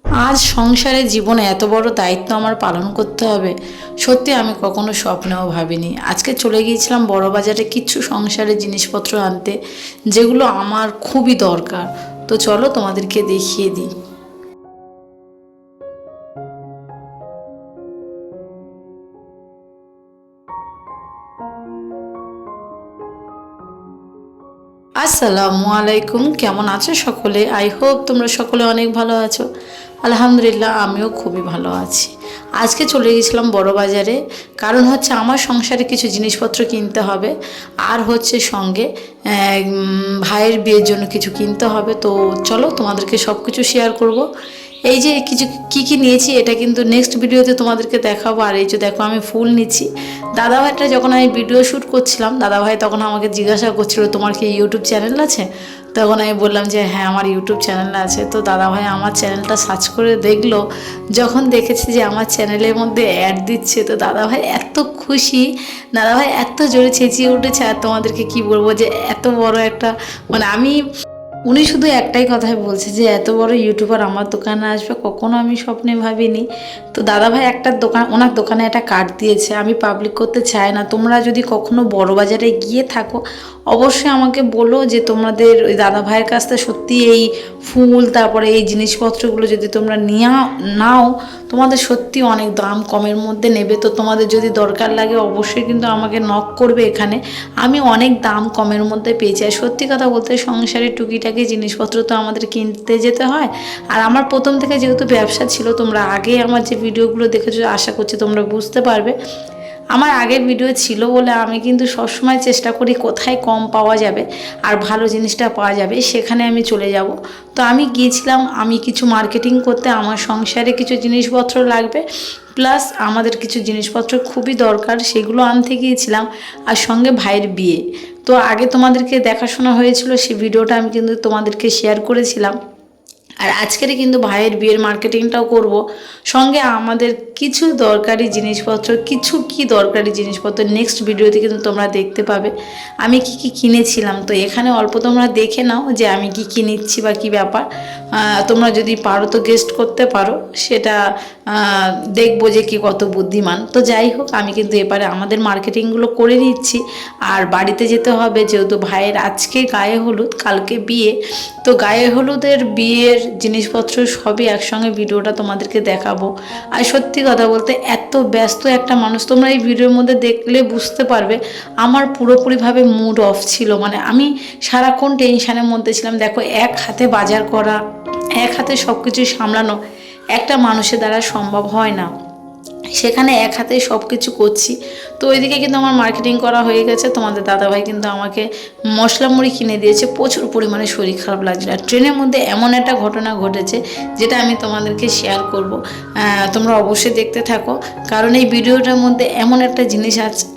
আজ সংসারে জীবনে এত বড় দায়িত্ব আমার পালন করতে হবে, সত্যি আমি কখনো স্বপ্নেও ভাবিনি। আজকে চলে গিয়েছিলাম বড় বাজারে কিছু সংসারের জিনিসপত্র আনতে, যেগুলো আমার খুবই দরকার। তো চলো তোমাদেরকে দেখিয়ে দিই। আসসালামু আলাইকুম, কেমন আছো সকলে? আই হোপ তোমরা সকলে অনেক ভালো আছো। আলহামদুলিল্লাহ, আমিও খুবই ভালো আছি। আজকে চলে গেছিলাম বড় বাজারে, কারণ হচ্ছে আমার সংসারে কিছু জিনিসপত্র কিনতে হবে, আর হচ্ছে সঙ্গে ভাইয়ের বিয়ের জন্য কিছু কিনতে হবে। তো চলো তোমাদেরকে সব কিছু শেয়ার করব। এই যে কিছু কি কি নিয়েছি এটা কিন্তু নেক্সট ভিডিওতে তোমাদেরকে দেখাবো। আর এই যে দেখো আমি ফুল নিচ্ছি। দাদাভাইটা যখন আমি ভিডিও শ্যুট করছিলাম, দাদাভাই তখন আমাকে জিজ্ঞাসা করছিল তোমার কি ইউটিউব চ্যানেল আছে? তখন আমি বললাম যে হ্যাঁ, আমার ইউটিউব চ্যানেল আছে। তো দাদাভাই আমার চ্যানেলটা সার্চ করে দেখলো। যখন দেখেছি যে আমার চ্যানেলের মধ্যে অ্যাড দিচ্ছে, তো দাদাভাই এত খুশি, দাদাভাই এত জোরে চেঁচিয়ে উঠেছে। আর তোমাদেরকে কি বলবো যে এত বড় একটা আমি উনি শুধু একটাই কথাই বলছে যে এত বড় ইউটিউবার আমার দোকানে আসবে, কখনো আমি স্বপ্নে ভাবিনি। তো দাদাভাই একটা দোকান, ওনার দোকানে একটা কার্ড দিয়েছে, আমি পাবলিক করতে চাই না। তোমরা যদি কখনো বড় বাজারে গিয়ে থাকো, অবশ্যই আমাকে বলো যে তোমাদের ওই দাদাভাইয়ের কাছ থেকে সত্যি এই ফুল, তারপরে এই জিনিসপত্রগুলো যদি তোমরা নাও, তোমাদের সত্যি অনেক দাম কমের মধ্যে নেবে। তো তোমাদের যদি দরকার লাগে অবশ্যই কিন্তু আমাকে নক করবে এখানে, আমি অনেক দাম কমের মধ্যে পেয়েছি। আর সত্যি কথা বলতে সংসারের টুকিটাকি জিনিসপত্র তো আমাদের কিনতে যেতে হয়। আর আমার প্রথম থেকে যেহেতু ব্যবসা ছিল, তোমরা আগে আমার যে ভিডিওগুলো দেখেছো আশা করছি তোমরা বুঝতে পারবে। আমার আগের ভিডিও ছিল বলে আমি কিন্তু সবসময় চেষ্টা করি কোথায় কম পাওয়া যাবে আর ভালো জিনিসটা পাওয়া যাবে সেখানে আমি চলে যাব। তো আমি গিয়েছিলাম, আমি কিছু মার্কেটিং করতে, আমার সংসারে কিছু জিনিসপত্র লাগবে, প্লাস আমাদের কিছু জিনিসপত্র খুবই দরকার, সেগুলো আনতে গিয়েছিলাম। আর সঙ্গে ভাইয়ের বিয়ে। তো আগে তোমাদেরকে দেখাশোনা হয়েছিল, সেই ভিডিওটা আমি কিন্তু তোমাদেরকে শেয়ার করেছিলাম। আর আজকের কিন্তু ভাইয়ের বিয়ের মার্কেটিংটাও করব, সঙ্গে আমাদের কিছু দরকারি জিনিসপত্র, কি দরকারি জিনিসপত্র নেক্সট ভিডিওতে কিন্তু তোমরা দেখতে পাবে আমি কি কি কিনেছিলাম। তো এখানে অল্প তোমরা দেখে নাও যে আমি কি কি নিচ্ছি বা কী ব্যাপার। তোমরা যদি পারো তো গেস্ট করতে পারো, সেটা দেখবো যে কি কত বুদ্ধিমান। তো যাই হোক, আমি কিন্তু এবারে আমাদের মার্কেটিংগুলো করে নিচ্ছি। আর বাড়িতে যেতে হবে, যেহেতু ভাইয়ের আজকে গায়ে হলুদ, কালকে বিয়ে। তো গায়ে হলুদের বিয়ের জিনিসপত্র সবই একসঙ্গে ভিডিওটা তোমাদেরকে দেখাবো। আর সত্যি কথা বলতে এত ব্যস্ত একটা মানুষ, তোমরা এই ভিডিওর মধ্যে দেখলে বুঝতে পারবে আমার পুরোপুরিভাবে মুড অফ ছিল। আমি সারাক্ষণ টেনশানের মধ্যে ছিলাম। দেখো, এক হাতে বাজার করা, এক হাতে সব কিছু সামলানো একটা মানুষের দ্বারা সম্ভব হয় না, সেখানে এক হাতে সব কিছু করছি। তো ওইদিকে কিন্তু আমার মার্কেটিং করা হয়ে গেছে। তোমাদের দাদাভাই কিন্তু আমাকে মশলা মুড়ি কিনে দিয়েছে, প্রচুর পরিমাণে শরীর খারাপ লাগছিল। আর ট্রেনের মধ্যে এমন একটা ঘটনা ঘটেছে যেটা আমি তোমাদেরকে শেয়ার করব, তোমরা অবশ্যই দেখতে থাকো, কারণ এই ভিডিওটার মধ্যে এমন একটা জিনিস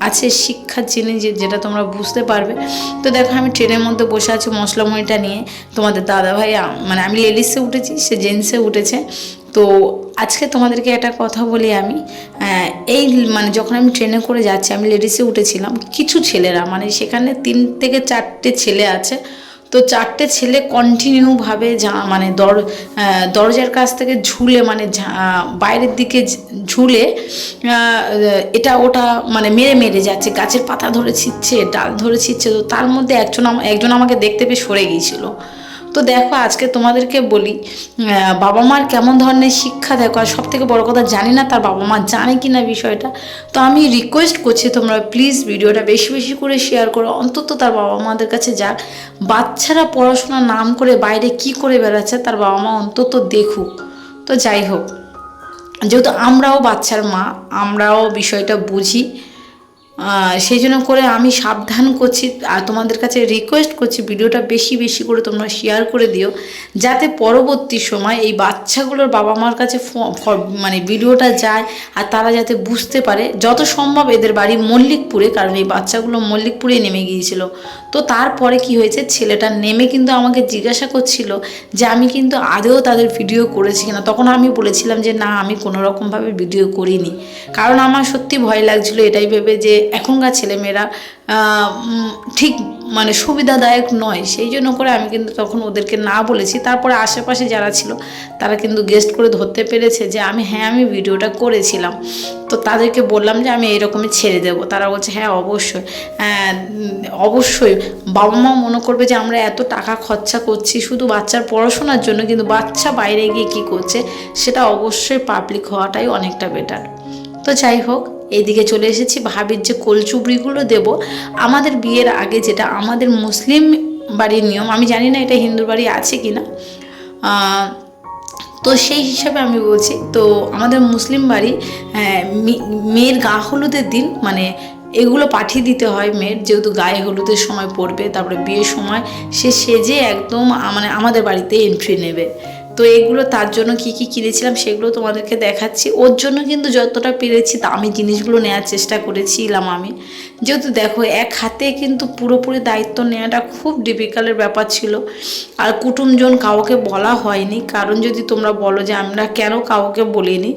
আছে, শিক্ষার জিনিস, যেটা তোমরা বুঝতে পারবে। তো দেখো, আমি ট্রেনের মধ্যে বসে আছি মশলা মুড়িটা নিয়ে। তোমাদের দাদাভাই আমি লেডিসে উঠেছি, সে জেন্টসে উঠেছে। তো আজকে তোমাদেরকে একটা কথা বলি, আমি এই যখন আমি ট্রেনে করে যাচ্ছি, আমি লেডিসে উঠেছিলাম, কিছু ছেলেরা সেখানে 3 থেকে 4টে ছেলে আছে। তো 4টে ছেলে কন্টিনিউভাবে দরজার কাছ থেকে ঝুলে, বাইরের দিকে ঝুলে এটা ওটা মেরে মেরে যাচ্ছে, গাছের পাতা ধরে ছিঁড়ছে, ডাল ধরে ছিঁড়ছে। তো তার মধ্যে একজন আমাকে দেখতে পেয়ে সরে গিয়েছিল। তো দেখো, আজকে তোমাদেরকে বলি বাবা মার কেমন ধরনের শিক্ষা। দেখো, আর সবথেকে বড় কথা, জানি না তার বাবা মা জানে কি না বিষয়টা। তো আমি রিকোয়েস্ট করছি তোমরা প্লিজ ভিডিওটা বেশি বেশি করে শেয়ার করো, অন্তত তার বাবা মাদের কাছে যাক। বাচ্চারা পড়াশোনার নাম করে বাইরে কি করে বেড়াচ্ছে, তার বাবা মা অন্তত দেখুক। তো যাই হোক, যেহেতু আমরাও বাচ্চার মা, আমরাও বিষয়টা বুঝি, সেই জন্য করে আমি সাবধান করছি। আর তোমাদের কাছে রিকোয়েস্ট করছি ভিডিওটা বেশি বেশি করে তোমরা শেয়ার করে দিও, যাতে পরবর্তী সময় এই বাচ্চাগুলোর বাবা মার কাছে ভিডিওটা যায়, আর তারা যাতে বুঝতে পারে। যত সম্ভব এদের বাড়ি মল্লিকপুরে, কারণ এই বাচ্চাগুলো মল্লিকপুরে নেমে গিয়েছিল। তো তারপরে কি হয়েছে, ছেলেটা নেমে কিন্তু আমাকে জিজ্ঞাসা করছিল যে আমি কিন্তু আদৌ তাদের ভিডিও করেছি কিনা। তখন আমি বলেছিলাম যে না, আমি কোনো রকমভাবে ভিডিও করিনি, কারণ আমার সত্যি ভয় লাগছিল, এটাই ভেবে যে এখনকার ছেলেমেয়েরা ঠিক মানে সুবিধাদায়ক নয়, সেই জন্য করে আমি কিন্তু তখন ওদেরকে না বলেছি। তারপরে আশেপাশে যারা ছিল তারা কিন্তু গেস্ট করে ধরতে পেরেছে যে আমি ভিডিওটা করেছিলাম। তো তাদেরকে বললাম যে আমি এইরকমই ছেড়ে দেবো। তারা বলছে হ্যাঁ অবশ্যই, অবশ্যই বাবা মা মনে করবে যে আমরা এত টাকা খরচা করছি শুধু বাচ্চার পড়াশোনার জন্য, কিন্তু বাচ্চা বাইরে গিয়ে কী করছে সেটা অবশ্যই পাবলিক হওয়াটাই অনেকটা বেটার। তো যাই হোক, এইদিকে চলে এসেছি, ভাবির যে কোলচুবড়িগুলো দেব আমাদের বিয়ের আগে, যেটা আমাদের মুসলিম বাড়ির নিয়ম, আমি জানি না এটা হিন্দুর বাড়ি আছে কি না, তো সেই হিসাবে আমি বলছি। তো আমাদের মুসলিম বাড়ি মেয়ের গা হলুদের দিন মানে এগুলো পাঠিয়ে দিতে হয় মেয়ের, যেহেতু গায়ে হলুদের সময় পড়বে, তারপরে বিয়ের সময় সে সেজে একদম মানে আমাদের বাড়িতে এন্ট্রি নেবে। তো এগুলো তার জন্য কি কি কিনেছিলাম সেগুলো তোমাদেরকে দেখাচ্ছি। ওর জন্য কিন্তু যতটা পেরেছি দামি জিনিসগুলো নেওয়ার চেষ্টা করেছিলাম আমি, যেহেতু দেখো এক হাতে কিন্তু পুরোপুরি দায়িত্ব নেওয়াটা খুব ডিফিকাল্টের ব্যাপার ছিল। আর কুটুমজন কাউকে বলা হয়নি, কারণ যদি তোমরা বলো যে আমরা কেন কাউকে বলিনি,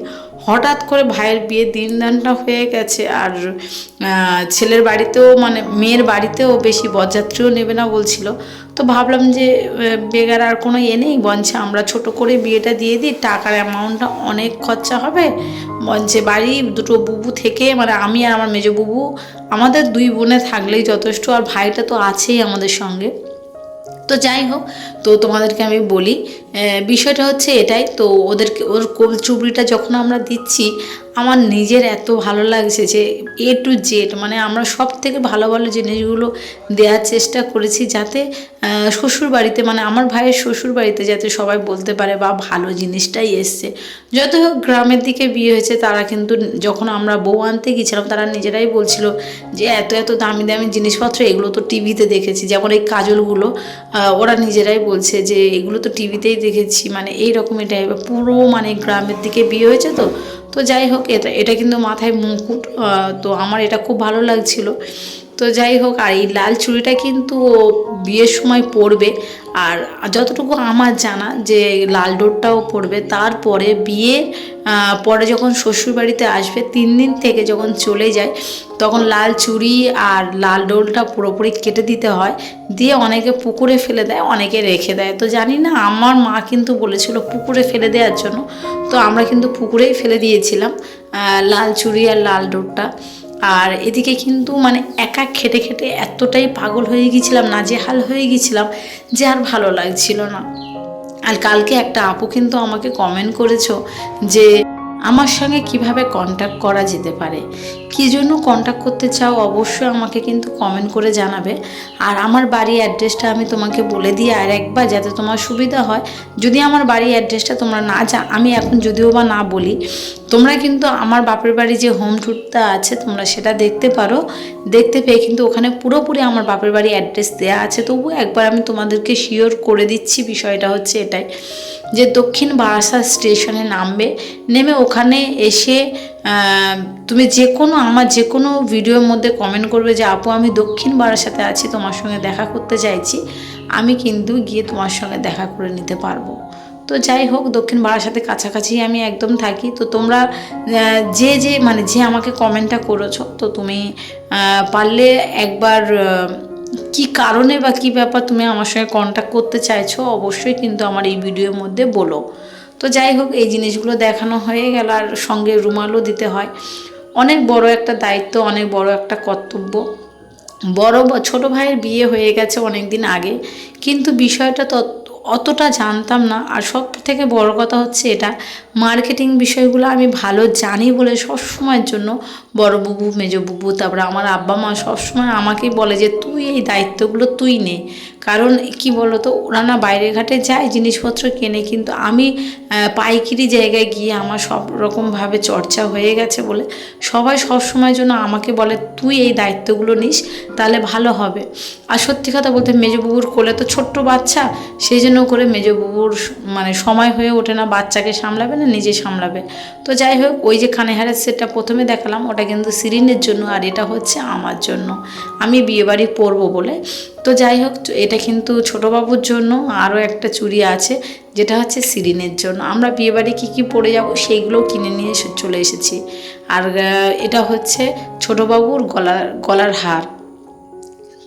হঠাৎ করে ভাইয়ের বিয়ে দিনদানটা হয়ে গেছে, আর ছেলের বাড়িতেও মানে মেয়ের বাড়িতেও বেশি বরযাত্রীও নেবে না বলছিল। তো ভাবলাম যে বেগার আর কোনো নেই, বঞ্চে আমরা ছোট করে বিয়েটা দিয়ে দিই, টাকার অ্যামাউন্টটা অনেক খরচা হবে, বঞ্চে বাড়ি দুটো বুবু থেকে মানে আমি আর আমার মেজো বুবু আমাদের দুই বোনে থাকলেই যথেষ্ট, আর ভাইটা তো আছেই আমাদের সঙ্গে। তো যাই হোক, তো তোমাদেরকে আমি বলি বিষয়টা হচ্ছে এটাই। তো ওর কোলচুবড়িটা যখন আমরা দিচ্ছি আমার নিজের এত ভালো লাগছে যে A to Z মানে আমরা সব থেকে ভালো ভালো জিনিসগুলো দেওয়ার চেষ্টা করেছি, যাতে শ্বশুর বাড়িতে মানে আমার ভাইয়ের শ্বশুর বাড়িতে যাতে সবাই বলতে পারে বা ভালো জিনিসটাই এসছে। যত হোক গ্রামের দিকে বিয়ে হয়েছে, তারা কিন্তু যখন আমরা বউ আনতে গিয়েছিলাম তারা নিজেরাই বলছিল যে এত এত দামি দামি জিনিসপত্র এগুলো তো টিভিতে দেখেছি, যেমন এই কাজলগুলো ওরা নিজেরাই বলছে যে এগুলো তো টিভিতেই দেখেছি, মানে এই রকমের টাইপের পুরো মানে গ্রামের দিকে বিয়ে হয়েছে। তো তো যাই হোক, এটা কিন্তু মাথায় মুকুট, তো আমার এটা খুব ভালো লাগছিল। তো যাই হোক, আর এই লাল চুড়িটা কিন্তু ও বিয়ের সময় পরবে, আর যতটুকু আমার জানা যে লাল ডোরটাও পরবে। তারপরে বিয়ের পরে যখন শ্বশুরবাড়িতে আসবে 3 দিন থেকে যখন চলে যায় তখন লাল চুড়ি আর লাল ডোরটা পুরোপুরি কেটে দিতে হয়, দিয়ে অনেকে পুকুরে ফেলে দেয়, অনেকে রেখে দেয়। তো জানি না, আমার মা কিন্তু বলেছিল পুকুরে ফেলে দেওয়ার জন্য, তো আমরা কিন্তু পুকুরেই ফেলে দিয়েছিলাম লাল চুড়ি আর লাল ডোরটা। আর এদিকে কিন্তু মানে একা খেটে খেটে এতটাই পাগল হয়ে গিয়েছিলাম, নাজেহাল হয়ে গিয়েছিলাম যে আর ভালো লাগছিল না। আর কালকে একটা আপু কিন্তু আমাকে কমেন্ট করেছো যে আমার সঙ্গে কিভাবে কন্ট্যাক্ট করা যেতে পারে, কী জন্য কন্ট্যাক্ট করতে চাও অবশ্যই আমাকে কিন্তু কমেন্ট করে জানাবে। আর আমার বাড়ির অ্যাড্রেসটা আমি তোমাকে বলে দিই আর একবার, যাতে তোমার সুবিধা হয়। যদি আমার বাড়ির অ্যাড্রেসটা তোমরা না আমি এখন যদিও বা না বলি, তোমরা কিন্তু আমার বাপের বাড়ি যে হোম ট্যুরটা আছে তোমরা সেটা দেখতে পারো, দেখতে পেয়ে কিন্তু ওখানে পুরোপুরি আমার বাপের বাড়ি অ্যাড্রেস দেওয়া আছে। তবু একবার আমি তোমাদেরকে শিওর করে দিচ্ছি। বিষয়টা হচ্ছে এটাই যে দক্ষিণ বারাসাত স্টেশনে নামবে, নেমে ওখানে এসে তুমি আমার যে কোনো ভিডিওর মধ্যে কমেন্ট করবে যে আপু আমি দক্ষিণ বারাসাতে আছি, তোমার সঙ্গে দেখা করতে চাইছি, আমি কিন্তু গিয়ে তোমার সঙ্গে দেখা করে নিতে পারবো। তো যাই হোক, দক্ষিণ বারাসাতে কাছাকাছি আমি একদম থাকি। তো তোমরা যে আমাকে কমেন্টটা করেছো, তো তুমি পারলে একবার কি কারণে বা কী ব্যাপার তুমি আমার সঙ্গে কন্ট্যাক্ট করতে চাইছো অবশ্যই কিন্তু আমার এই ভিডিওর মধ্যে বলো। তো যাই হোক, এই জিনিসগুলো দেখানো হয়ে গেল, আর সঙ্গে রুমালও দিতে হয়। অনেক বড় একটা দায়িত্ব, অনেক বড় একটা কর্তব্য। ছোট ভাইয়ের বিয়ে হয়ে গেছে অনেক দিন আগে, কিন্তু বিষয়টা অতটা জানতাম না। আর সব থেকে বড় কথা হচ্ছে এটা মার্কেটিং বিষয়গুলো আমি ভালো জানি বলে সবসময়ের জন্য বড় বুবু, মেজো বুবু, তারপরে আমার আব্বা মা সবসময় আমাকেই বলে যে তুই এই দায়িত্বগুলো তুই নে। কারণ কি বলো তো, ওরা না বাইরে ঘাটে যায় জিনিসপত্র কেনে, কিন্তু আমি পাইকারি জায়গায় গিয়ে আমার সব রকমভাবে চর্চা হয়ে গেছে বলে সবাই সবসময়ের জন্য আমাকে বলে তুই এই দায়িত্বগুলো নিস, তাহলে ভালো হবে। আর সত্যি কথা বলতে মেজো বুবুর কোলে তো ছোট্ট বাচ্চা, সেই জন্য করে মেজো বুবুর মানে সময় হয়ে ওঠে না, বাচ্চাকে সামলাবে না নিজে সামলাবে। তো যাই হোক, ওই যে কানেহারের সেটটা প্রথমে দেখালাম ওটা কিন্তু সিরিনের জন্য, আর এটা হচ্ছে আমার জন্য, আমি বিয়েবাড়ি পরবো বলে। তো যাই হোক, এটা এটা কিন্তু ছোটোবাবুর জন্য, আরও একটা চুড়ি আছে যেটা হচ্ছে শিরিনের জন্য। আমরা বিয়েবাড়ি কী কী পরে যাব সেইগুলোও কিনে নিয়ে চলে এসেছি। আর এটা হচ্ছে ছোটোবাবুর গলার হার।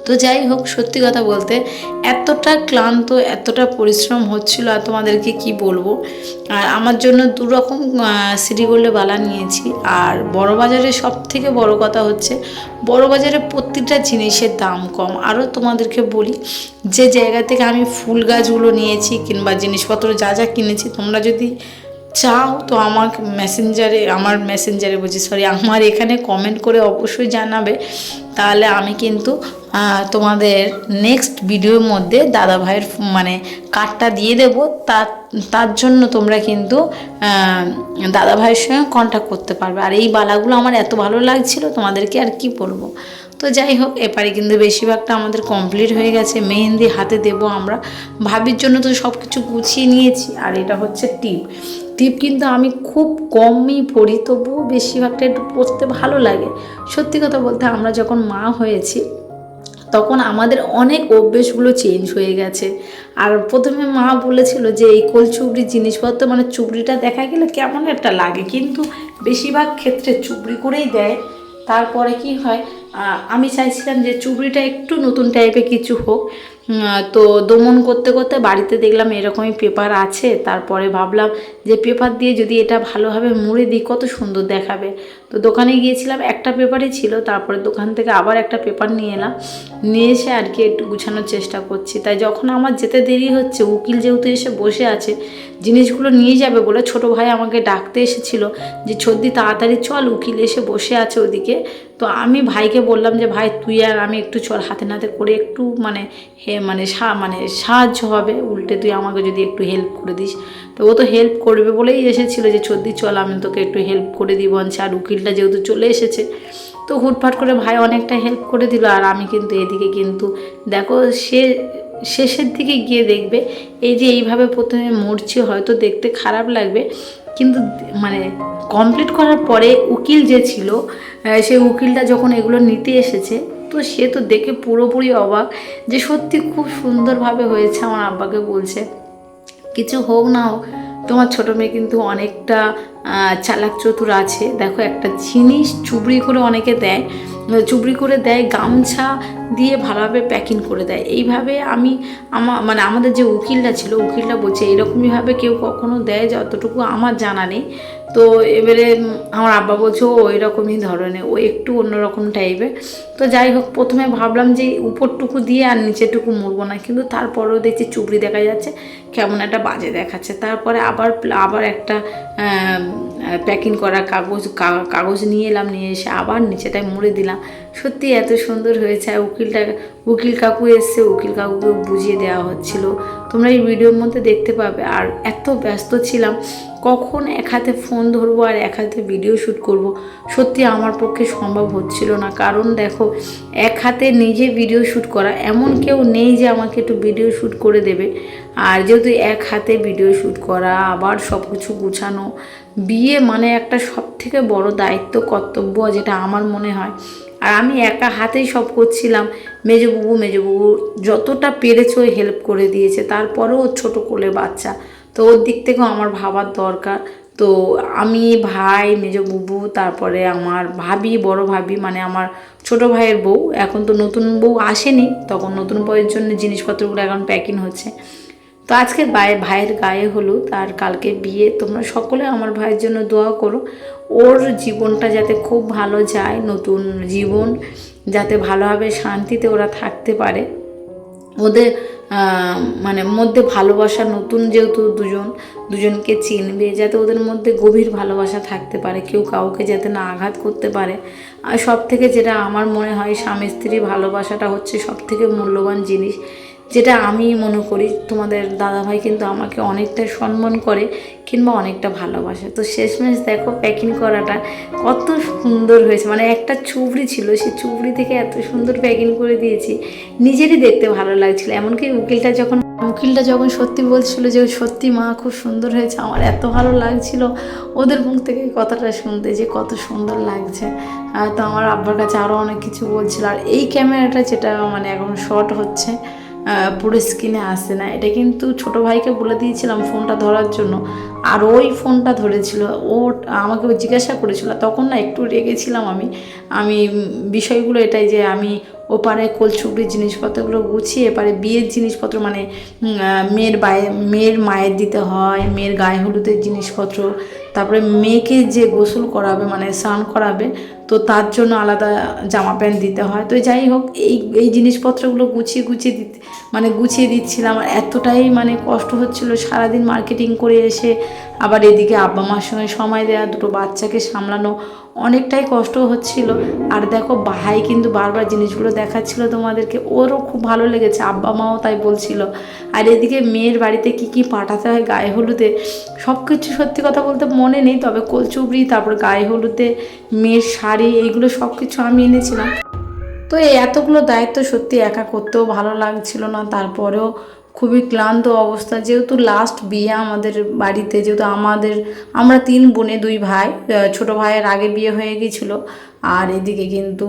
তো যাই হোক, সত্যি কথা বলতে এতটা ক্লান্ত, এতটা পরিশ্রম হচ্ছিল, আর তোমাদেরকে কি বলবো। আর আমার জন্য 2 রকম সিটিগোল্ডে বালা নিয়েছি। আর বড়বাজারে সব থেকে বড় কথা হচ্ছে বড়বাজারে প্রতিটা জিনিসের দাম কম। আরও তোমাদেরকে বলি, যে জায়গা থেকে আমি ফুল গাছগুলো নিয়েছি কিংবা জিনিসপত্র যা যা কিনেছি, তোমরা যদি চাও তো আমার মেসেঞ্জারে বলছি, সরি, আমার এখানে কমেন্ট করে অবশ্যই জানাবে। তাহলে আমি কিন্তু তোমাদের নেক্সট ভিডিওর মধ্যে দাদা ভাইয়ের মানে কার্ডটা দিয়ে দেবো। তার জন্য তোমরা কিন্তু দাদা ভাইয়ের সঙ্গে কন্ট্যাক্ট করতে পারবে। আর এই বালাগুলো আমার এত ভালো লাগছিল, তোমাদেরকে আর কি বলবো। তো যাই হোক, এপারে কিন্তু বেশিরভাগটা আমাদের কমপ্লিট হয়ে গেছে। মেহেন্দি হাতে দেব আমরা, ভাবির জন্য তো সব কিছু গুছিয়ে নিয়েছি। আর এটা হচ্ছে টিপ কিন্তু আমি খুব কমই পড়ি, তবুও বেশিরভাগটা একটু পরতে ভালো লাগে। সত্যি কথা বলতে আমরা যখন মা হয়েছি তখন আমাদের অনেক অভ্যেসগুলো চেঞ্জ হয়ে গেছে। আর প্রথমে মা বলেছিল যে এই কোলচুবড়ির জিনিসপত্র মানে চুবড়িটা দেখা গেলে কেমন একটা লাগে, কিন্তু বেশিরভাগ ক্ষেত্রে চুবড়ি করেই দেয়। তারপরে কি হয়, আমি চাইছিলাম যে চুবড়িটা একটু নতুন টাইপের কিছু হোক। তো দমন করতে করতে বাড়িতে দেখলাম এরকমই পেপার আছে। তারপরে ভাবলাম যে পেপার দিয়ে যদি এটা ভালোভাবে মুড়ে দিই কত সুন্দর দেখাবে। তো দোকানে গিয়েছিলাম, একটা পেপারই ছিল। তারপরে দোকান থেকে আবার একটা পেপার নিয়ে এলাম, নিয়ে এসে আর কি একটু গুছানোর চেষ্টা করছি। তাই যখন আমার যেতে দেরি হচ্ছে, উকিল যেহেতু এসে বসে আছে জিনিসগুলো নিয়ে যাবে বলে, ছোটো ভাই আমাকে ডাকতে এসেছিল যে ছদ্দি তাড়াতাড়ি চল, উকিল এসে বসে আছে ওদিকে। তো আমি ভাইকে বললাম যে ভাই তুই আর আমি একটু চল, হাতে নাতে করে একটু মানে সাহায্য হবে, উল্টে তুই আমাকে যদি একটু হেল্প করে দিস। তো ও তো হেল্প করবে বলেই এসেছিলো যে ছদ্দি চল, আমি তোকে একটু হেল্প করে দিব আনছি। আর উকিলটা যেহেতু চলে এসেছে, তো হুটফাট করে ভাই অনেকটা হেল্প করে দিল। আর আমি কিন্তু এদিকে কিন্তু দেখো শেষের দিকে গিয়ে দেখবে এই যে এইভাবে প্রথমে মরছি, হয়তো দেখতে খারাপ লাগবে, কিন্তু মানে কমপ্লিট করার পরে উকিল যে ছিল, সেই উকিলটা যখন এগুলো নিতে এসেছে, তো সে তো দেখে পুরোপুরি অবাক যে সত্যি খুব সুন্দরভাবে হয়েছে। আমার আব্বাকে বলছে কিছু হোক না হোক তোমার ছোটো মেয়ে কিন্তু অনেকটা চালাক চতুর আছে। দেখো একটা জিনিস চুবড়ি করে অনেকে দেয়, গামছা দিয়ে ভালোভাবে প্যাকিং করে দেয়। এইভাবে আমাদের যে উকিলটা ছিল, উকিলটা বলছে এরকমইভাবে কেউ কখনো দেয় যতটুকু আমার জানা নেই। তো এবারে আমার আব্বা বলছে ও এরকমই ধরনের, ও একটু অন্যরকম টাইপের। তো যাই হোক, প্রথমে ভাবলাম যে উপরটুকু দিয়ে আর নিচেটুকু মুড়বো না, কিন্তু তারপরেও দেখছি চুবড়ি দেখা যাচ্ছে, কেমন একটা বাজে দেখাচ্ছে। তারপরে আবার একটা প্যাকিং করা কাগজ নিয়ে এলাম, নিয়ে এসে আবার নিচেটায় মুড়ে দিলাম। সত্যি এত সুন্দর হয়েছে। আর উকিল কাকু এসছে, উকিল কাকুকে বুঝিয়ে দেওয়া হচ্ছিল, তোমরা এই ভিডিওর মধ্যে দেখতে পাবে। আর এত ব্যস্ত ছিলাম, কখন এক হাতে ফোন ধরবো আর এক হাতে ভিডিও শ্যুট করব, সত্যি আমার পক্ষে সম্ভব হচ্ছিল না। কারণ দেখো, এক হাতে নিজে ভিডিও শ্যুট করা, এমন কেউ নেই যে আমাকে একটু ভিডিও শ্যুট করে দেবে। আর যেহেতু এক হাতে ভিডিও শ্যুট করা, আবার সব কিছু গুছানো, বিয়ে মানে একটা সব থেকে বড় দায়িত্ব, কর্তব্য, যেটা আমার মনে হয়। আর আমি একা হাতেই সব করছিলাম। মেজবাবু যতটা পেরেছে ওই হেল্প করে দিয়েছে, তারপরেও ওর ছোটো কোলে বাচ্চা, তো ওর দিক থেকেও আমার ভাবার দরকার। তো আমি, ভাই, মেজবাবু, তারপরে আমার ভাবি, বড় ভাবি মানে আমার ছোটো ভাইয়ের বউ, এখন তো নতুন বউ আসেনি, তখন নতুন বউয়ের জন্য জিনিসপত্রগুলো এখন প্যাকিং হচ্ছে। তো আজকে ভাইয়ের গায়ে হলুদ আর কালকে বিয়ে। তোমরা সকলে আমার ভাইয়ের জন্য দোয়া করো, ওর জীবনটা যাতে খুব ভালো যায়, নতুন জীবন যাতে ভালোভাবে শান্তিতে ওরা থাকতে পারে। ওদের মধ্যে ভালোবাসা, নতুন যেহেতু দুজনকে চিনবে, যাতে ওদের মধ্যে গভীর ভালোবাসা থাকতে পারে, কেউ কাউকে যাতে না আঘাত করতে পারে। আর সব থেকে যেটা আমার মনে হয়, স্বামী স্ত্রী ভালোবাসাটা হচ্ছে সব থেকে মূল্যবান জিনিস, যেটা আমি মনে করি। তোমাদের দাদাভাই কিন্তু আমাকে অনেকটা সম্মান করে কিংবা অনেকটা ভালোবাসে। তো শেষমেশ দেখো প্যাকিং করাটা কত সুন্দর হয়েছে, একটা চুবড়ি ছিল, সেই চুবড়ি থেকে এত সুন্দর প্যাকিং করে দিয়েছি, নিজেরই দেখতে ভালো লাগছিল। এমনকি উকিলটা যখন সত্যি বলছিল যে সত্যি মা খুব সুন্দর হয়েছে, আমার এত ভালো লাগছিল ওদের মুখ থেকে কথাটা শুনতে যে কত সুন্দর লাগছে। তো আমার আব্বার কাছে আরও অনেক কিছু বলছিল। আর এই ক্যামেরাটা যেটা এখন শর্ট হচ্ছে, পুরো স্ক্রিনে আসে না। এটা কিন্তু ছোটো ভাইকে বলে দিয়েছিলাম ফোনটা ধরার জন্য, আর ওই ফোনটা ধরেছিল। ও আমাকে জিজ্ঞাসা করেছিল, তখন না একটু রেগেছিলাম আমি বিষয়গুলো এটাই যে আমি ওপারে কোলছুপড়ির জিনিসপত্রগুলো গুছিয়ে এপারে বিয়ের জিনিসপত্র মানে মেয়ের মায়ের দিতে হয়, মেয়ের গায়ে হলুদের জিনিসপত্র, তারপরে মেয়েকে যে গোসল করাবে মানে স্নান করাবে, তো তার জন্য আলাদা জামা প্যান্ট দিতে হয়। তো যাই হোক, এই জিনিসপত্রগুলো গুছিয়ে দিচ্ছিলাম। আর এতটাই মানে কষ্ট হচ্ছিল, সারাদিন মার্কেটিং করে এসে আবার এদিকে আব্বা মার সঙ্গে সময় দেওয়া, দুটো বাচ্চাকে সামলানো, অনেকটাই কষ্ট হচ্ছিল। আর দেখো ভাই কিন্তু বারবার জিনিসগুলো দেখাচ্ছিল তোমাদেরকে, ওরও খুব ভালো লেগেছে, আব্বা মাও তাই বলছিল। আর এদিকে মেয়ের বাড়িতে কি পাঠাতে হয় গায়ে হলুদে সব কিছু সত্যি কথা বলতে মনে নেই, তবে কোলচুবড়ি, তারপর গায়ে হলুদে মেয়ের শাড়ি, এইগুলো সব কিছু আমি এনেছিলাম। তো এই এতগুলো দায়িত্ব সত্যি একা করতেও ভালো লাগছিল না, তারপরেও খুবই ক্লান্ত অবস্থা। যেহেতু লাস্ট বিয়ে আমাদের বাড়িতে, যেহেতু আমরা 3 বোনে 2 ভাই, ছোটো ভাইয়ের আগে বিয়ে হয়ে গিয়েছিলো, আর এদিকে কিন্তু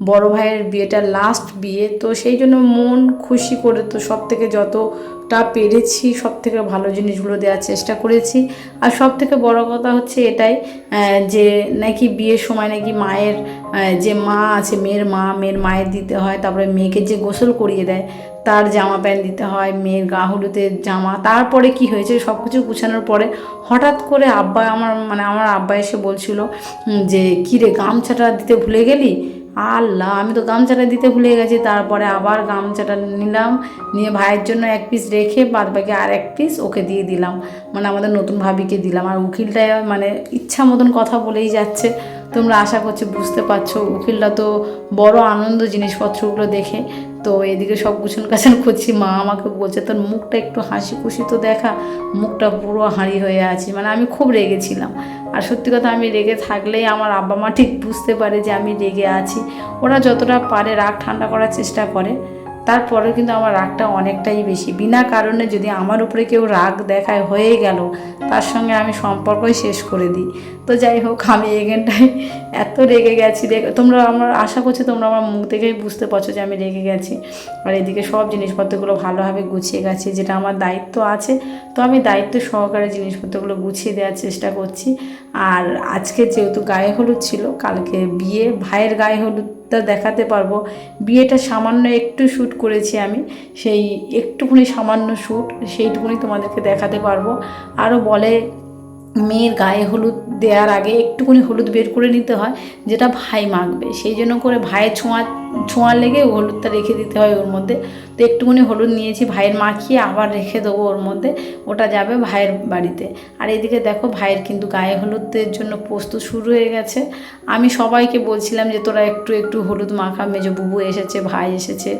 বড় ভাইয়ের বিয়েটা লাস্ট বিয়ে, তো সেই জন্য মন খুশি করে তো সব থেকে যতটা পেরেছি সব থেকে ভালো জিনিসগুলো দেওয়ার চেষ্টা করেছি। আর সব থেকে বড় কথা হচ্ছে এটাই যে নাকি বিয়ের সময় নাকি মায়ের যে মা আছে, মেয়ের মায়ের দিতে হয়, তারপরে মেয়েকে যে গোসল করিয়ে দেয় তার জামা প্যান্ট দিতে হয়, মেয়ের গা হলুদের জামা। তারপরে কি হয়েছে, সব কিছু গুছানোর পরে হঠাৎ করে আমার আব্বা এসে বলছিল যে কী রে, গামছাটা দিতে ভুলে গেলি? আল্লাহ, আমি তো গামছাটা দিতে ভুলে গেছি। তারপরে আবার গামছাটা নিলাম, নিয়ে ভাইয়ের জন্য 1 পিস রেখে বাদ বাকি আর 1 পিস ওকে দিয়ে দিলাম, মানে আমাদের নতুন ভাবিকে দিলাম। আর উকিলটা মানে ইচ্ছা মতন কথা বলেই যাচ্ছে, তোমরা আশা করছি বুঝতে পারছো। উকিলটা তো বড় আনন্দ জিনিসপত্রগুলো দেখে। তো এদিকে সব গুছান গাছান করছি, মা আমাকে বলছে তোর মুখটা একটু হাসি খুশি তো দেখা, মুখটা পুরো হাঁড়ি হয়ে আছে। মানে আমি খুব রেগেছিলাম। আর সত্যি কথা, আমি রেগে থাকলেই আমার আব্বা মা ঠিক বুঝতে পারে যে আমি রেগে আছি। ওরা যতটা পারে রাগ ঠান্ডা করার চেষ্টা করে, তারপরেও কিন্তু আমার রাগটা অনেকটাই বেশি। বিনা কারণে যদি আমার উপরে কেউ রাগ দেখায় হয়ে গেল, তার সঙ্গে আমি সম্পর্কই শেষ করে দিই। তো যাই হোক, আমি এখানটায় এত রেগে গেছি, তোমরা আমার আশা করছি তোমরা আমার মুখ থেকেই বুঝতে পারছো যে আমি রেগে গেছি। আর এদিকে সব জিনিসপত্রগুলো ভালোভাবে গুছিয়ে গেছি, যেটা আমার দায়িত্ব আছে, তো আমি দায়িত্ব সহকারে জিনিসপত্রগুলো গুছিয়ে দেওয়ার চেষ্টা করছি। আর আজকে যেহেতু গায়ে হলুদ ছিল, কালকে বিয়ে, ভাইয়ের গায়ে হলুদটা দেখাতে পারবো। বিয়েটা সামান্য একটু শ্যুট করেছি আমি, সেই একটুখানি সামান্য শ্যুট, সেইটুকুনি তোমাদেরকে দেখাতে পারবো। আরও বলে মেয়ের গায়ে হলুদ দেওয়ার আগে একটুখানি হলুদ বের করে নিতে হয়, যেটা ভাই মাখবে, সেই জন্য করে ভাইয়ের ছোঁয়া লেগে হলুদটা রেখে দিতে হয় ওর মধ্যে। তো একটুখানি হলুদ নিয়েছি, ভাইয়ের মাখিয়ে আবার রেখে দেবো ওর মধ্যে, ওটা যাবে ভাইয়ের বাড়িতে। আর এদিকে দেখো ভাইয়ের কিন্তু গায়ে হলুদের জন্য প্রস্তুত শুরু হয়ে গেছে। আমি সবাইকে বলছিলাম যে তোরা একটু একটু হলুদ মাখা, মেজো বুবু এসেছে, ভাই এসেছে,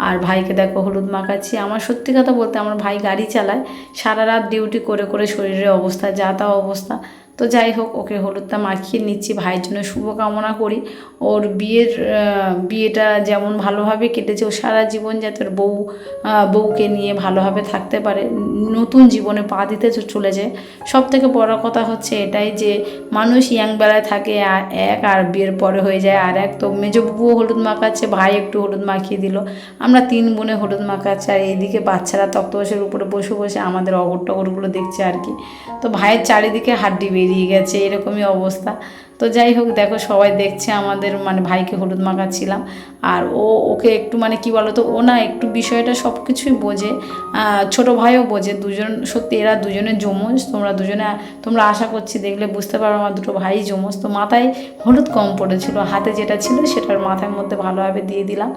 আর ভাইকে দেখো হলুদ মাখাচ্ছি। আমার সত্যি কথা বলতে, আমার ভাই গাড়ি চালায়, সারা রাত ডিউটি করে করে শরীরের অবস্থা যা তা অবস্থা। তো যাই হোক, ওকে হলুদটা মাখিয়ে নিচ্ছি, ভাইয়ের জন্য শুভকামনা করি। ওর বিয়েটা যেমন ভালোভাবে কেটেছে, ও সারা জীবন যাতে ওর বউকে নিয়ে ভালোভাবে থাকতে পারে, নতুন জীবনে পা দিতে চলেছে। সব থেকে বড় কথা হচ্ছে এটাই যে মানুষ ইয়াং বেলায় থাকে এক, আর বিয়ের পরে হয়ে যায় আর এক। তো মেজো বুবুও হলুদ মাখাচ্ছে, ভাই একটু হলুদ মাখিয়ে দিল, আমরা 3 বোনে হলুদ মাখাচ্ছি। আর এইদিকে বাচ্চারা তক্তপোষের উপরে বসে বসে আমাদের অগর টগরগুলো দেখছে আর কি। তো ভাইয়ের চারিদিকে হাড্ডি বেরিয়ে গেছে, এরকমই অবস্থা। তো যাই হোক, দেখো সবাই দেখছে আমাদের, মানে ভাইকে হলুদ মাখাচ্ছিলাম। আর ওকে একটু মানে কি বলো তো, ও না একটু বিষয়টা সব কিছুই বোঝে, ছোটো ভাইও বোঝে, দুজন সত্যি এরা দুজনে যমজ। তোমরা আশা করছি দেখলে বুঝতে পারো আমার দুটো ভাই যমজ। তো মাথায় হলুদ কম পড়েছিল, হাতে যেটা ছিল সেটার মাথার মধ্যে ভালোভাবে দিয়ে দিলাম।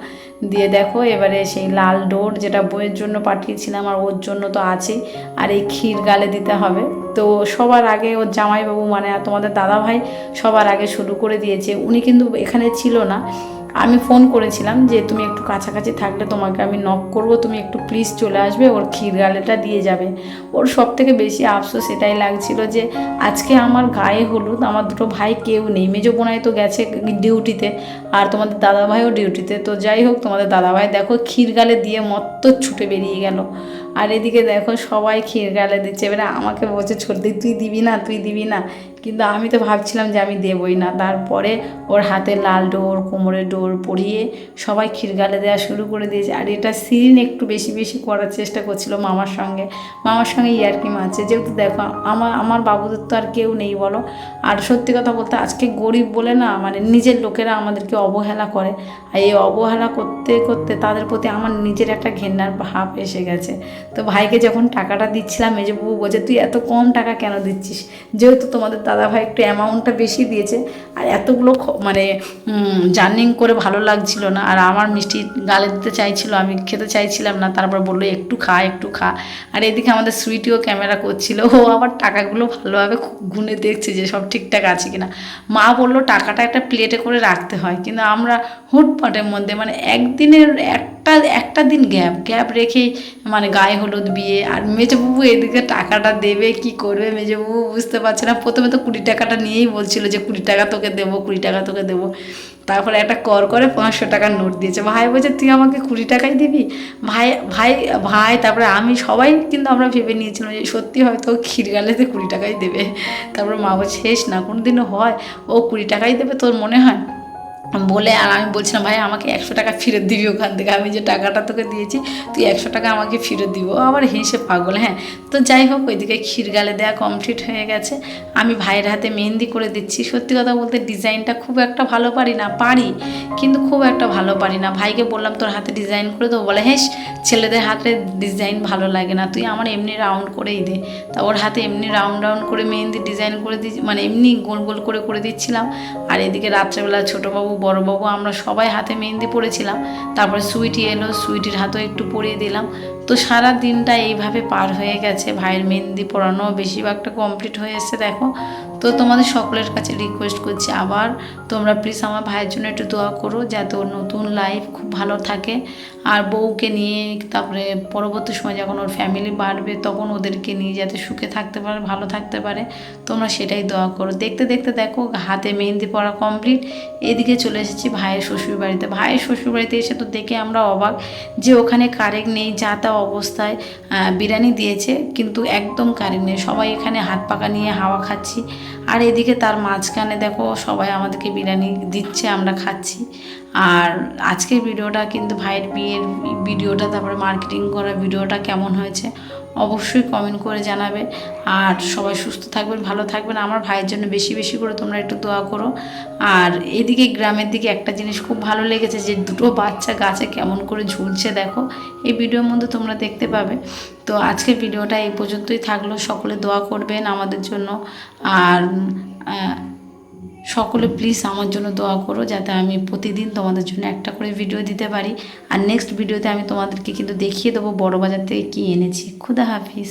দিয়ে দেখো এবারে সেই লাল ডোর, যেটা বইয়ের জন্য পাঠিয়েছিলাম আর ওর জন্য তো আছেই, আর এই ক্ষীর গালে দিতে হবে। তো সবার আগে ওর জামাইবাবু মানে তোমাদের দাদাভাই সবার আগে শুরু করে দিয়েছে। উনি কিন্তু এখানে ছিল না, আমি ফোন করেছিলাম যে তুমি একটু কাছাকাছি থাকলে তোমাকে আমি নক করব, তুমি একটু প্লিজ চলে আসবে, ওর ক্ষীর গালেটা দিয়ে যাবে। ওর সব থেকে বেশি আফসোস এটাই লাগছিল যে আজকে আমার গায়ে হলুদ, আমার দুটো ভাই কেউ নেই, মেজো বোনাই তো গেছে ডিউটিতে, আর তোমাদের দাদাভাইও ডিউটিতে। তো যাই হোক, তোমাদের দাদাভাই দেখো ক্ষীর গালে দিয়ে মত্ত ছুটে বেরিয়ে গেল। আর এদিকে দেখো সবাই ক্ষীর গালে দিচ্ছে। এবারে আমাকে বলছে ছোটদি তুই দিবি না, তুই দিবি না, কিন্তু আমি তো ভাবছিলাম যে আমি দেবই না। তারপরে ওর হাতে লাল ডোর, কোমরে ডোর পরিয়ে সবাই ক্ষীর গালে দেওয়া শুরু করে দিয়েছে। আর এটা সিন একটু বেশি বেশি করার চেষ্টা করছিল মামার সঙ্গে ইয়ার্কি মারছে, যেহেতু দেখো আমার বাবুদের তো আর কেউ নেই বলো। আর সত্যি কথা বলতে আজকে গরিব বলে না, মানে নিজের লোকেরা আমাদেরকে অবহেলা করে। আর এই অবহেলা করতে করতে তাদের প্রতি আমার নিজের একটা ঘেন্নার ভাব এসে গেছে। তো ভাইকে যখন টাকাটা দিচ্ছিলাম, মেজবাবু বলছে তুই এত কম টাকা কেন দিচ্ছিস, যেহেতু তোমাদের দাদাভাই একটু অ্যামাউন্টটা বেশি দিয়েছে। আর এতগুলো মানে জার্নিং করে ভালো লাগছিল না, আর আমার মিষ্টি গালে দিতে চাইছিল, আমি খেতে চাইছিলাম না। তারপর বললো একটু খা একটু খা। আর এদিকে আমাদের সুইটিও ক্যামেরা করছিল, ও আবার টাকাগুলো ভালোভাবে গুনে দেখছে যে সব ঠিকঠাক আছে কিনা। মা বললো টাকাটা একটা প্লেটে করে রাখতে হয়, কিন্তু আমরা হুটপাটের মধ্যে মানে একদিনের একটা দিন গ্যাপ রেখেই মানে গায়ে হলুদ বিয়ে। আর মেজবাবু এদিকে টাকাটা দেবে কি করবে মেজবাবু বুঝতে পারছে না। প্রথমে তো 20 টাকাটা নিয়েই বলছিল যে 20 টাকা তোকে দেবো, 20 টাকা তোকে দেবো। তারপরে একটা করে 500 টাকার নোট দিয়েছে। ভাই বলছে তুই আমাকে 20 টাকাই দিবি। ভাই ভাই ভাই তারপরে আমি সবাই কিন্তু আমরা ভেবে নিয়েছিলাম যে সত্যি হয়তো ক্ষীর গালেতে 20 টাকাই দেবে। তারপরে মা বলছে শেষ না, কোনো দিনও হয় ও 20 টাকাই দেবে তোর মনে হয় বলে। আর আমি বলছিলাম ভাই আমাকে 100 টাকা ফেরত দিবি ওখান থেকে, আমি যে টাকাটা তোকে দিয়েছি তুই 100 টাকা আমাকে ফেরত দিব। আবার হেসে পাগল। হ্যাঁ, তো যাই হোক ওইদিকে ক্ষীর গালে দেওয়া কমপ্লিট হয়ে গেছে। আমি ভাইয়ের হাতে মেহেন্দি করে দিচ্ছি। সত্যি কথা বলতে ডিজাইনটা খুব একটা ভালো পারি না, পারি কিন্তু খুব একটা ভালো পারি না। ভাইকে বললাম তোর হাতে ডিজাইন করে দেবো, বলে হ্যাঁ ছেলেদের হাতে ডিজাইন ভালো লাগে না, তুই আমার এমনি রাউন্ড করেই দে। তা ওর হাতে এমনি রাউন্ড করে মেহেন্দি ডিজাইন করে দিচ্ছি, মানে এমনি গোল গোল করে দিচ্ছিলাম। আর এদিকে রাত্রেবেলা ছোটোবাবু বড়োবাবু আমরা সবাই হাতে মেহেন্দি পরেছিলাম। তারপরে সুইটি এলো, সুইটির হাতেও একটু পরিয়ে দিলাম। তো সারা দিনটা এইভাবে পার হয়ে গেছে। ভাইয়ের মেহেন্দি পরানো বেশিরভাগটা কমপ্লিট হয়ে এসেছে দেখো। তো তোমাদের সকলের কাছে রিকোয়েস্ট করছি আবার তোমরা প্লিজ আমার ভাইয়ের জন্য একটু দোয়া করো, যাতে ওর নতুন লাইফ খুব ভালো থাকে। আর বউকে নিয়ে তারপরে পরবর্তী সময় যখন ওর ফ্যামিলি বাড়বে তখন ওদেরকে নিয়ে যাতে সুখে থাকতে পারে, ভালো থাকতে পারে, তোমরা সেটাই দোয়া করো। দেখতে দেখতে দেখো হাতে মেহেন্দি পরা কমপ্লিট। এদিকে চলে এসেছি ভাইয়ের শ্বশুরবাড়িতে। ভাইয়ের শ্বশুরবাড়িতে এসে তো দেখে আমরা অবাক যে ওখানে কারেন্ট নেই, যা তা অবস্থায় বিরিয়ানি দিয়েছে কিন্তু একদম কারেন্ট নেই। সবাই এখানে হাত পাকা নিয়ে হাওয়া খাচ্ছি। আর এদিকে তার মাঝখানে দেখো সবাই আমাদেরকে বিরিয়ানি দিচ্ছে, আমরা খাচ্ছি। আর আজকের ভিডিওটা কিন্তু ভাইয়ের বিয়ের ভিডিওটা, তারপরে মার্কেটিং করা ভিডিওটা কেমন হয়েছে অবশ্যই কমেন্ট করে জানাবে। আর সবাই সুস্থ থাকবেন, ভালো থাকবেন। আমার ভাইয়ের জন্য বেশি বেশি করে তোমরা একটু দোয়া করো। আর এদিকে গ্রামের দিকে একটা জিনিস খুব ভালো লেগেছে যে দুটো বাচ্চা গাছে কেমন করে ঝুলছে দেখো, এই ভিডিওর মধ্যে তোমরা দেখতে পাবে। তো আজকের ভিডিওটা এই পর্যন্তই থাকলো। সকলে দোয়া করবেন আমাদের জন্য। আর সকলে প্লিজ আমার জন্য দোয়া করো, যাতে আমি প্রতিদিন তোমাদের জন্য একটা করে ভিডিও দিতে পারি। আর নেক্সট ভিডিওতে আমি তোমাদেরকে কিন্তু দেখিয়ে দেবো বড় বাজার থেকে কী এনেছি। খুদা হাফিজ।